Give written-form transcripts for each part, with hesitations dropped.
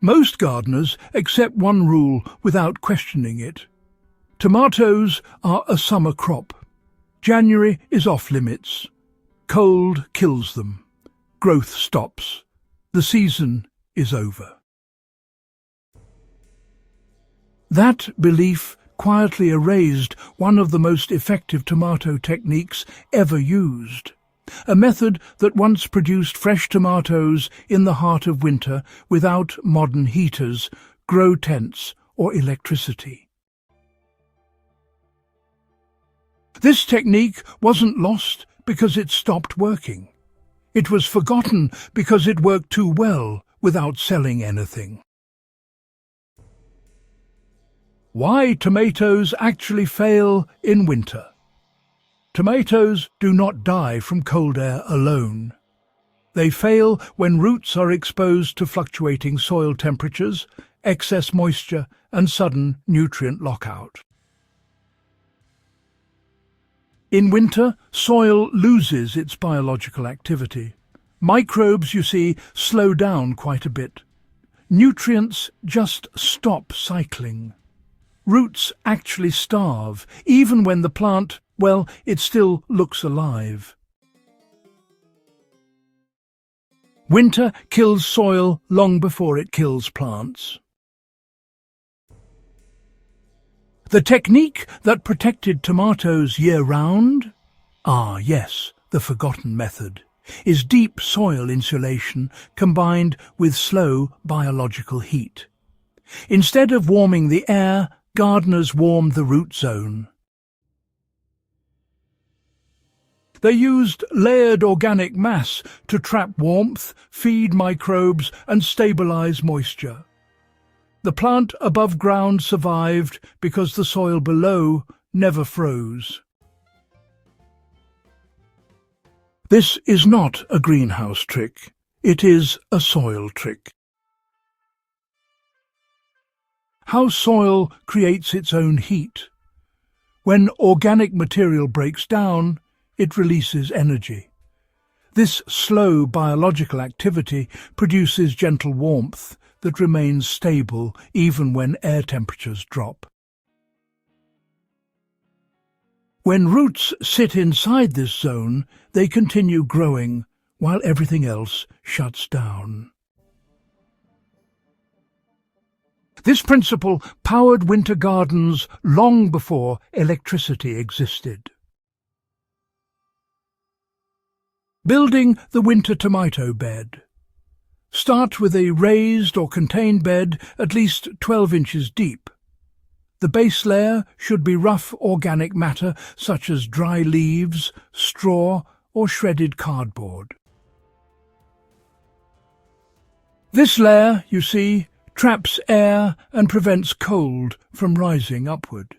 Most gardeners accept one rule without questioning it. Tomatoes are a summer crop. January is off limits. Cold kills them. Growth stops. The season is over. That belief quietly erased one of the most effective tomato techniques ever used. A method that once produced fresh tomatoes in the heart of winter without modern heaters, grow tents, or electricity. This technique wasn't lost because it stopped working. It was forgotten because it worked too well without selling anything. Why tomatoes actually fail in winter. Tomatoes do not die from cold air alone. They fail when roots are exposed to fluctuating soil temperatures, excess moisture, and sudden nutrient lockout. In winter, soil loses its biological activity. Microbes, you see, slow down quite a bit. Nutrients just stop cycling. Roots actually starve, even when the plant, well, it still looks alive. Winter kills soil long before it kills plants. The technique that protected tomatoes year-round? Ah, yes, the forgotten method, is deep soil insulation combined with slow biological heat. Instead of warming the air, gardeners warmed the root zone. They used layered organic mass to trap warmth, feed microbes, and stabilize moisture. The plant above ground survived because the soil below never froze. This is not a greenhouse trick. It is a soil trick. How soil creates its own heat. When organic material breaks down, it releases energy. This slow biological activity produces gentle warmth that remains stable even when air temperatures drop. When roots sit inside this zone, they continue growing while everything else shuts down. This principle powered winter gardens long before electricity existed. Building the winter tomato bed. Start with a raised or contained bed at least 12 inches deep. The base layer should be rough organic matter such as dry leaves, straw, or shredded cardboard. This layer, you see, traps air and prevents cold from rising upward.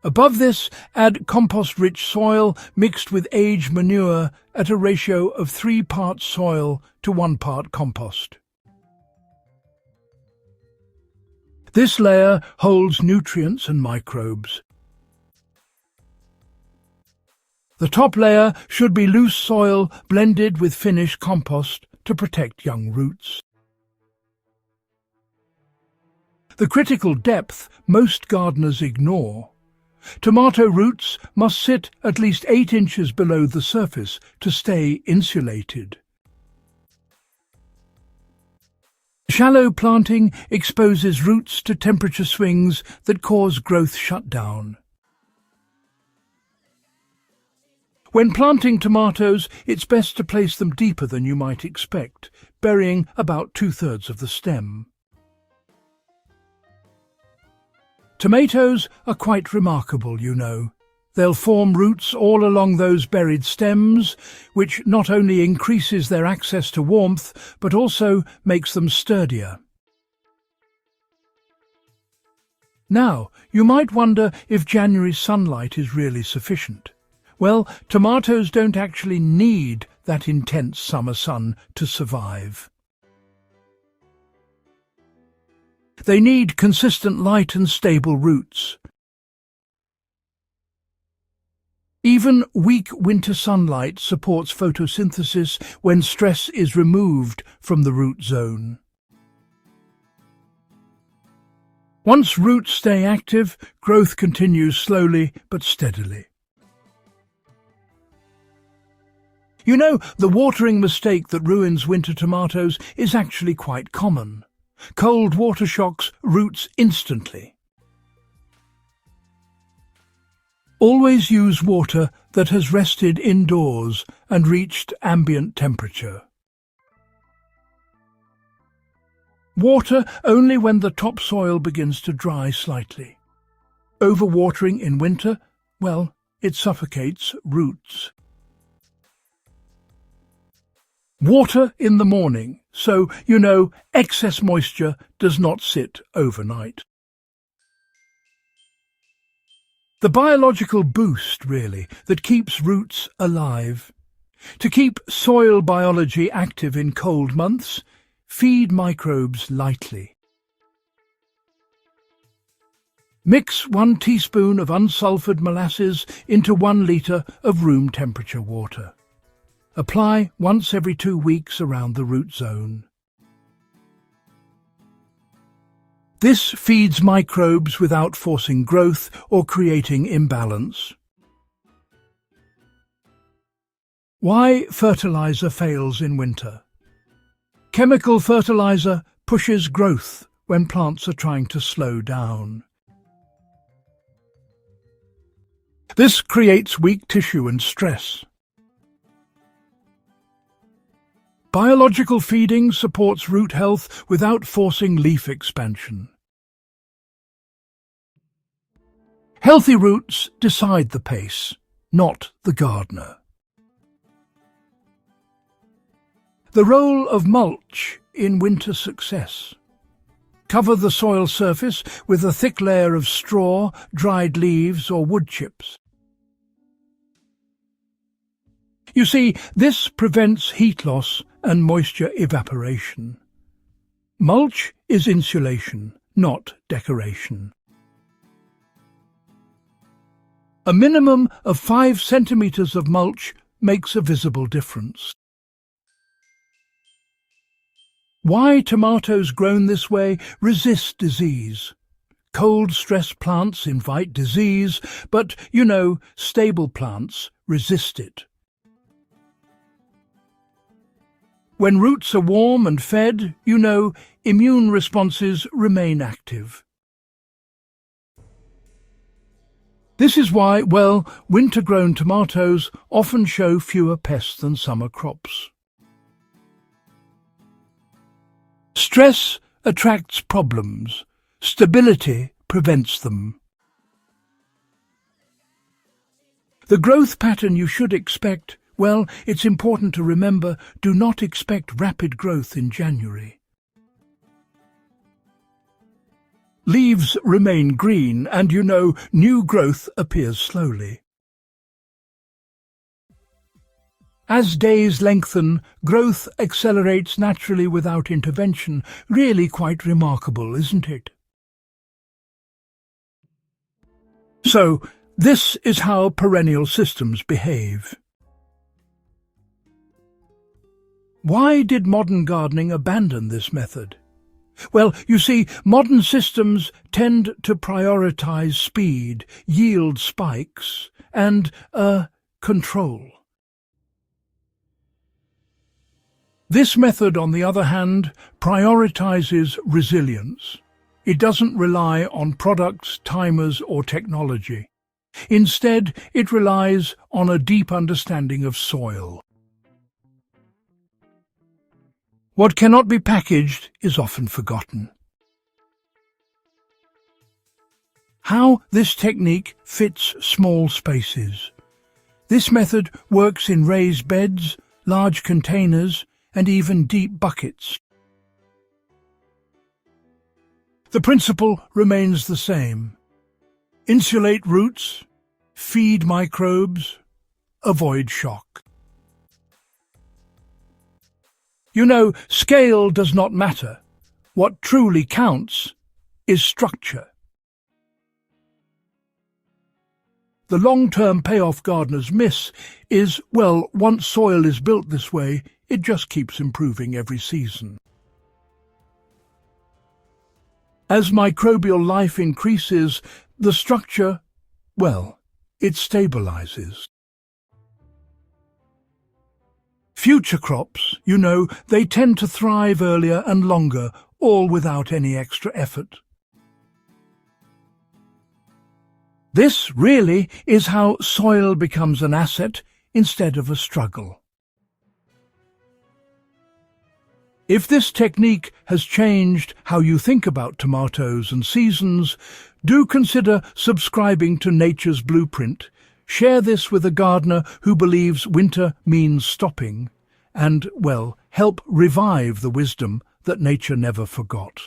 Above this, add compost-rich soil mixed with aged manure at a ratio of 3 parts soil to 1 part compost. This layer holds nutrients and microbes. The top layer should be loose soil blended with finished compost to protect young roots. The critical depth most gardeners ignore. Tomato roots must sit at least 8 inches below the surface to stay insulated. Shallow planting exposes roots to temperature swings that cause growth shutdown. When planting tomatoes, it's best to place them deeper than you might expect, burying about 2/3 of the stem. Tomatoes are quite remarkable, you know. They'll form roots all along those buried stems, which not only increases their access to warmth, but also makes them sturdier. Now, you might wonder if January sunlight is really sufficient. Well, tomatoes don't actually need that intense summer sun to survive. They need consistent light and stable roots. Even weak winter sunlight supports photosynthesis when stress is removed from the root zone. Once roots stay active, growth continues slowly but steadily. You know, the watering mistake that ruins winter tomatoes is actually quite common. Cold water shocks roots instantly. Always use water that has rested indoors and reached ambient temperature. Water only when the topsoil begins to dry slightly. Overwatering in winter, well, it suffocates roots. Water in the morning, so you know excess moisture does not sit overnight. The biological boost, really, that keeps roots alive. To keep soil biology active in cold months, feed microbes lightly. Mix 1 teaspoon of unsulfured molasses into 1 litre of room temperature water. Apply once every 2 weeks around the root zone. This feeds microbes without forcing growth or creating imbalance. Why fertilizer fails in winter? Chemical fertilizer pushes growth when plants are trying to slow down. This creates weak tissue and stress. Biological feeding supports root health without forcing leaf expansion. Healthy roots decide the pace, not the gardener. The role of mulch in winter success. Cover the soil surface with a thick layer of straw, dried leaves or wood chips. You see, this prevents heat loss and moisture evaporation. Mulch is insulation, not decoration. A minimum of 5 centimetres of mulch makes a visible difference. Why tomatoes grown this way resist disease? Cold, stressed plants invite disease, but, you know, stable plants resist it. When roots are warm and fed, you know, immune responses remain active. This is why, well, winter-grown tomatoes often show fewer pests than summer crops. Stress attracts problems. Stability prevents them. The growth pattern you should expect, well, it's important to remember, do not expect rapid growth in January. Leaves remain green and, you know, new growth appears slowly. As days lengthen, growth accelerates naturally without intervention. Really quite remarkable, isn't it? So, this is how perennial systems behave. Why did modern gardening abandon this method? Well, you see, modern systems tend to prioritize speed, yield spikes, and control. This method, on the other hand, prioritizes resilience. It doesn't rely on products, timers, or technology. Instead, it relies on a deep understanding of soil. What cannot be packaged is often forgotten. How this technique fits small spaces. This method works in raised beds, large containers, and even deep buckets. The principle remains the same. Insulate roots, feed microbes, avoid shock. You know, scale does not matter. What truly counts is structure. The long-term payoff gardeners miss is, well, once soil is built this way, it just keeps improving every season. As microbial life increases, the structure, well, it stabilizes. Future crops, they tend to thrive earlier and longer, all without any extra effort. This really is how soil becomes an asset instead of a struggle. If this technique has changed how you think about tomatoes and seasons, do consider subscribing to Nature's Blueprint. Share this with a gardener who believes winter means stopping, and, well, help revive the wisdom that nature never forgot.